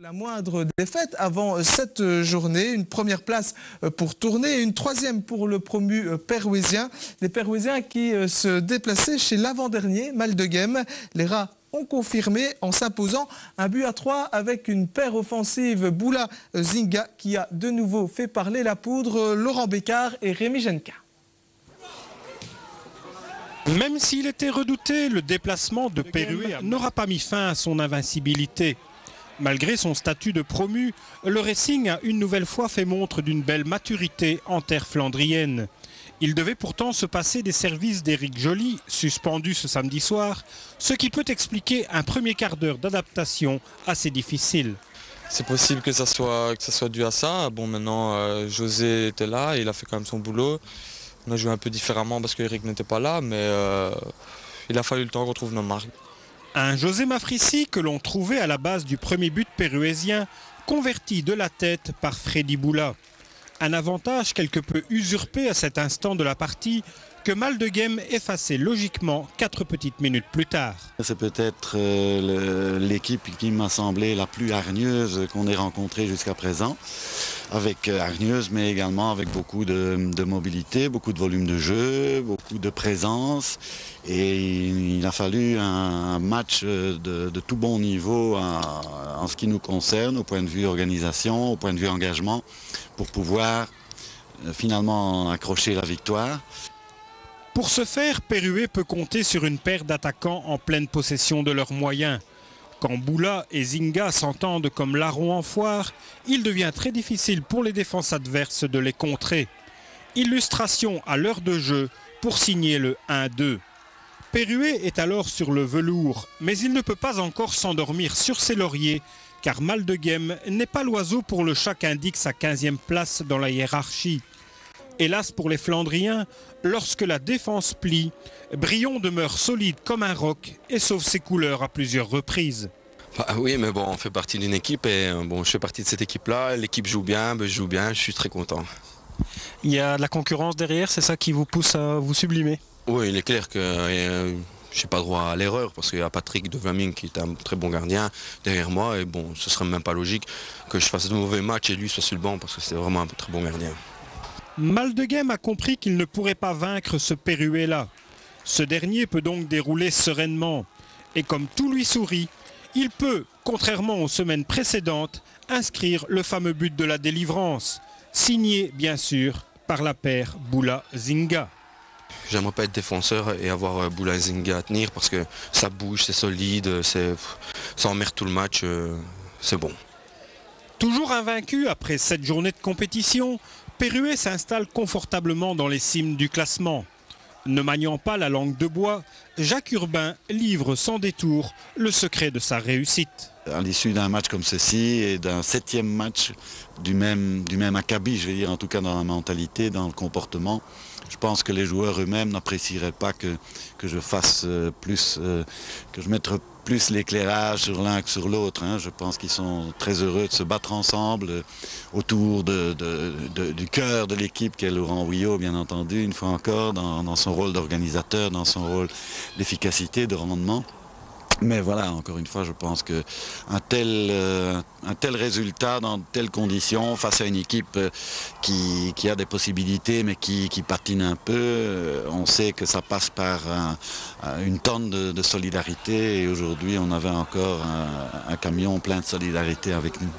La moindre défaite avant cette journée, une première place pour Tournai et une troisième pour le promu Perouésien. Les Perouésiens qui se déplaçaient chez l'avant-dernier, Maldegem. Les Rats ont confirmé en s'imposant 1-3 avec une paire offensive Boula-Zinga qui a de nouveau fait parler la poudre, Laurent Bécard et Rémi Genka. Même s'il était redouté, le déplacement de Peroué n'aura pas mis fin à son invincibilité. Malgré son statut de promu, le Racing a une nouvelle fois fait montre d'une belle maturité en terre flandrienne. Il devait pourtant se passer des services d'Éric Joly, suspendu ce samedi soir, ce qui peut expliquer un premier quart d'heure d'adaptation assez difficile. C'est possible que ça soit dû à ça. Bon, maintenant, José était là, il a fait quand même son boulot. On a joué un peu différemment parce qu'Éric n'était pas là, mais il a fallu le temps qu'on trouve nos marques. Un José Mafrissi que l'on trouvait à la base du premier but péruésien, converti de la tête par Freddy Boula. Un avantage quelque peu usurpé à cet instant de la partie que Maldegem effaçait logiquement 4 petites minutes plus tard. C'est peut-être l'équipe qui m'a semblé la plus hargneuse qu'on ait rencontrée jusqu'à présent. Avec hargneuse, mais également avec beaucoup de mobilité, beaucoup de volume de jeu, beaucoup de présence. Et il a fallu un match de tout bon niveau en ce qui nous concerne, au point de vue organisation, au point de vue engagement, pour pouvoir finalement accrocher la victoire. Pour ce faire, Peroué peut compter sur une paire d'attaquants en pleine possession de leurs moyens. Quand Boula et Zinga s'entendent comme larrons en foire, il devient très difficile pour les défenses adverses de les contrer. Illustration à l'heure de jeu pour signer le 1-2. Peroué est alors sur le velours, mais il ne peut pas encore s'endormir sur ses lauriers, car Maldegem n'est pas l'oiseau pour le chat qu'indique sa 15e place dans la hiérarchie. Hélas pour les Flandriens, lorsque la défense plie, Brion demeure solide comme un roc et sauve ses couleurs à plusieurs reprises. Oui, mais bon, on fait partie d'une équipe et bon, je fais partie de cette équipe-là. L'équipe joue bien, je joue bien, je suis très content. Il y a de la concurrence derrière, c'est ça qui vous pousse à vous sublimer? Oui, il est clair que je n'ai pas droit à l'erreur parce qu'il y a Patrick de Vlaming qui est un très bon gardien derrière moi et bon, ce serait même pas logique que je fasse de mauvais matchs et lui soit sur le banc parce que c'est vraiment un très bon gardien. Maldegem a compris qu'il ne pourrait pas vaincre ce Peroué-là. Ce dernier peut donc dérouler sereinement. Et comme tout lui sourit, il peut, contrairement aux semaines précédentes, inscrire le fameux but de la délivrance, signé bien sûr par la paire Boula-Zinga. J'aimerais pas être défenseur et avoir Boula-Zinga à tenir parce que ça bouge, c'est solide, ça emmerde tout le match, c'est bon. Toujours invaincu après 7 journées de compétition, Peroué s'installe confortablement dans les cimes du classement. Ne maniant pas la langue de bois, Jacques Urbain livre sans détour le secret de sa réussite. À l'issue d'un match comme ceci et d'un 7e match du même acabit, je vais dire en tout cas dans la mentalité, dans le comportement, je pense que les joueurs eux-mêmes n'apprécieraient pas que je fasse plus, que je mette plus l'éclairage sur l'un que sur l'autre. Je pense qu'ils sont très heureux de se battre ensemble autour du cœur de l'équipe qu'est Laurent Ouillot, bien entendu, une fois encore, dans son rôle d'organisateur, dans son rôle d'efficacité, de rendement. Mais voilà, encore une fois, je pense qu'un tel résultat dans de telles conditions, face à une équipe qui a des possibilités mais qui patine un peu, on sait que ça passe par une tonne de solidarité et aujourd'hui on avait encore un camion plein de solidarité avec nous.